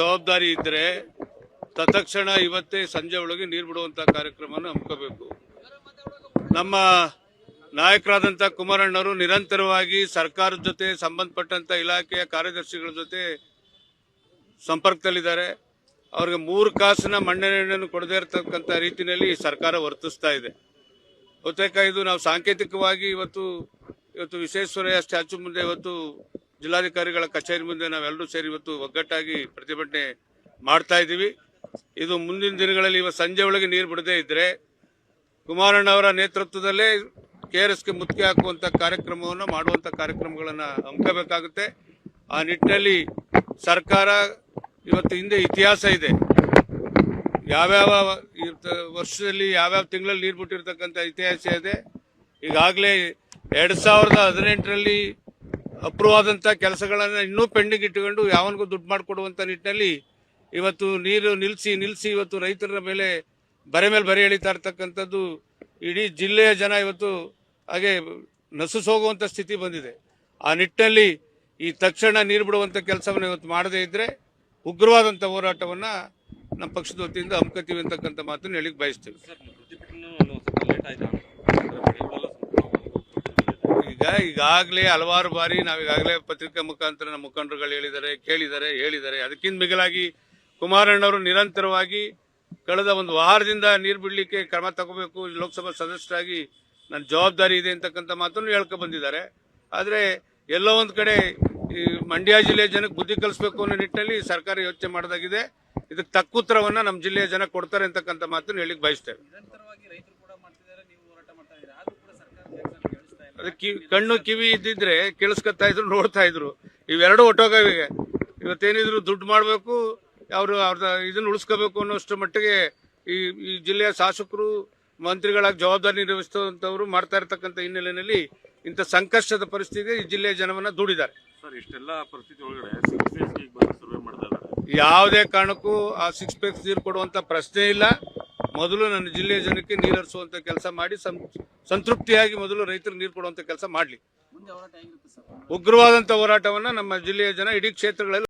ಜವಾಬ್ದಾರಿ ಇದ್ರೆ ತತ್ಕ್ಷಣ ಇವತ್ತೇ ಸಂಜೆ ಒಳಗೆ ನೀರು ಬಿಡುವಂತ ಕಾರ್ಯಕ್ರಮವನ್ನು ಹಮ್ಮಿಕೋಬೇಕು. ನಮ್ಮ ನಾಯಕರಾದಂಥ ಕುಮಾರಣ್ಣವರು ನಿರಂತರವಾಗಿ ಸರ್ಕಾರದ ಜೊತೆ ಸಂಬಂಧಪಟ್ಟಂತ ಇಲಾಖೆಯ ಕಾರ್ಯದರ್ಶಿಗಳ ಜೊತೆ ಸಂಪರ್ಕದಲ್ಲಿದ್ದಾರೆ. ಅವ್ರಿಗೆ 3 ಕಾಸಿನ ಮಣ್ಣೆಣ್ಣೆಯನ್ನು ಕೊಡದೇ ಇರತಕ್ಕಂಥ ರೀತಿಯಲ್ಲಿ ಸರ್ಕಾರ ವರ್ತಿಸ್ತಾ ಇದೆ. ಬಹುತೇಕ ಇದು ನಾವು ಸಾಂಕೇತಿಕವಾಗಿ ಇವತ್ತು ವಿಶ್ವೇಶ್ವರಯ್ಯ ಸ್ಟ್ಯಾಚ್ಯೂ ಮುಂದೆ ಇವತ್ತು ಜಿಲ್ಲಾಧಿಕಾರಿಗಳ ಕಚೇರಿ ಮುಂದೆ ನಾವೆಲ್ಲರೂ ಸೇರಿ ಇವತ್ತು ಒಗ್ಗಟ್ಟಾಗಿ ಪ್ರತಿಭಟನೆ ಮಾಡ್ತಾ ಇದ್ದೀವಿ. ಇದು ಮುಂದಿನ ದಿನಗಳಲ್ಲಿ ಇವತ್ತು ಸಂಜೆ ಒಳಗೆ ನೀರು ಬಿಡದೇ ಇದ್ರೆ ಕುಮಾರಣ್ಣವರ ನೇತೃತ್ವದಲ್ಲೇ KRSಗೆ ಮುತ್ತಿಗೆ ಹಾಕುವಂತ ಕಾರ್ಯಕ್ರಮವನ್ನು ಮಾಡುವಂತ ಕಾರ್ಯಕ್ರಮಗಳನ್ನು ಹಮ್ಮಿಕೋಬೇಕಾಗುತ್ತೆ. ಆ ನಿಟ್ಟಿನಲ್ಲಿ ಸರ್ಕಾರ ಇವತ್ತು ಹಿಂದೆ ಇತಿಹಾಸ ಇದೆ. ಯಾವ್ಯಾವ ವರ್ಷದಲ್ಲಿ ಯಾವ್ಯಾವ ತಿಂಗಳಲ್ಲಿ ನೀರು ಬಿಟ್ಟಿರ್ತಕ್ಕಂಥ ಇತಿಹಾಸ ಇದೆ. ಈಗಾಗಲೇ 2018ರಲ್ಲಿ ಅಪ್ರೂವ್ ಆದಂಥ ಕೆಲಸಗಳನ್ನು ಇನ್ನೂ ಪೆಂಡಿಂಗ್ ಇಟ್ಟುಕೊಂಡು ಯಾವನಿಗೂ ದುಡ್ಡು ಮಾಡಿಕೊಡುವಂಥ ನಿಟ್ಟಿನಲ್ಲಿ ಇವತ್ತು ನೀರು ನಿಲ್ಲಿಸಿ ಇವತ್ತು ರೈತರ ಮೇಲೆ ಬರೆ ಎಳಿತಾ ಇರ್ತಕ್ಕಂಥದ್ದು ಇಡೀ ಜಿಲ್ಲೆಯ ಜನ ಇವತ್ತು ಹಾಗೆ ನಸುಸೋಗುವಂಥ ಸ್ಥಿತಿ ಬಂದಿದೆ. ಆ ನಿಟ್ಟಿನಲ್ಲಿ ಈ ತಕ್ಷಣ ನೀರು ಬಿಡುವಂಥ ಕೆಲಸವನ್ನು ಇವತ್ತು ಮಾಡದೇ ಇದ್ರೆ ಉಗ್ರವಾದಂಥ ಹೋರಾಟವನ್ನು ನಮ್ಮ ಪಕ್ಷದ ವತಿಯಿಂದ ಹಮ್ಮಿಕೊಳ್ತೀವಿ ಅಂತಕ್ಕಂಥ ಮಾತನ್ನು ಹೇಳಿಕ್ ಬಯಸ್ತೀವಿ. ಈಗಾಗಲೇ ಹಲವಾರು ಬಾರಿ ನಾವೀಗಾಗಲೇ ಪತ್ರಿಕಾ ಮುಖಾಂತರ ನಮ್ಮ ಮುಖಂಡರುಗಳು ಹೇಳಿದ್ದಾರೆ. ಅದಕ್ಕಿಂತ ಮಿಗಿಲಾಗಿ ಕುಮಾರಣ್ಣವರು ನಿರಂತರವಾಗಿ ಕಳೆದ ಒಂದು ವಾರದಿಂದ ನೀರು ಬಿಡಲಿಕ್ಕೆ ಕ್ರಮ ತಗೋಬೇಕು, ಲೋಕಸಭಾ ಸದಸ್ಯರಾಗಿ ನನ್ನ ಜವಾಬ್ದಾರಿ ಇದೆ ಅಂತಕ್ಕಂಥ ಮಾತನ್ನು ಹೇಳ್ಕೊ ಬಂದಿದ್ದಾರೆ. ಆದರೆ ಎಲ್ಲೋ ಒಂದು ಕಡೆ ಈ ಮಂಡ್ಯ ಜಿಲ್ಲೆಯ ಜನಕ್ಕೆ ಬುದ್ಧಿ ಕಲಿಸಬೇಕು ಅನ್ನೋ ನಿಟ್ಟಿನಲ್ಲಿ ಸರ್ಕಾರ ಯೋಚನೆ ಮಾಡೋದಾಗಿದೆ. ಇದಕ್ಕೆ ತಕ್ಕ ಉತ್ತರವನ್ನ ನಮ್ಮ ಜಿಲ್ಲೆಯ ಜನ ಕೊಡ್ತಾರೆ ಅಂತಕ್ಕಂಥ ಮಾತನ್ನು ಹೇಳಿಕ್ ಬಯಸ್ತೇವೆ. ಅದಕ್ಕೆ ಕಣ್ಣು ಕಿವಿ ಇದ್ದಿದ್ರೆ ಕೇಳಿಸ್ಕೊತಾ ಇದ್ರು, ನೋಡ್ತಾ ಇದ್ರು. ಇವೆರಡು ಒಟ್ಟೋಗವೆ. ಇವತ್ತೇನಿದ್ರು ದುಡ್ಡು ಮಾಡಬೇಕು, ಅವ್ರ ಇದನ್ನ ಉಳಿಸ್ಕೋಬೇಕು ಅನ್ನೋಷ್ಟು ಮಟ್ಟಿಗೆ ಈ ಜಿಲ್ಲೆಯ ಶಾಸಕರು ಮಂತ್ರಿಗಳಾಗಿ ಜವಾಬ್ದಾರಿ ನಿರ್ವಹಿಸುವಂತವರು ಮಾಡ್ತಾ ಇರತಕ್ಕಂಥ ಹಿನ್ನೆಲೆಯಲ್ಲಿ ಇಂಥ ಸಂಕಷ್ಟದ ಪರಿಸ್ಥಿತಿ ಈ ಜಿಲ್ಲೆಯ ಜನವನ್ನ ದೂಡಿದ್ದಾರೆ. ಇಷ್ಟೆಲ್ಲ ಪರಿಸ್ಥಿತಿ ಒಳಗಡೆ ಸರ್ವೆ ಮಾಡ್ತಾರೆ. ಯಾವುದೇ ಕಾರಣಕ್ಕೂ ಆ 6 ಪ್ಯಾಕ್ಸ್ ನೀರು ಕೊಡುವಂತ ಪ್ರಶ್ನೆ ಇಲ್ಲ. ಮೊದಲು ನನ್ನ ಜಿಲ್ಲೆಯ ಜನಕ್ಕೆ ನೀರು ಹರಿಸುವಂತ ಕೆಲಸ ಮಾಡಿ ಸಂತೃಪ್ತಿಯಾಗಿ ಮೊದಲು ರೈತರಿಗೆ ನೀರು ಕೊಡುವಂತ ಕೆಲಸ ಮಾಡಲಿ. ಉಗ್ರವಾದಂತ ಹೋರಾಟವನ್ನ ನಮ್ಮ ಜಿಲ್ಲೆಯ ಜನ ಇಡೀ ಕ್ಷೇತ್ರಗಳಲ್ಲಿ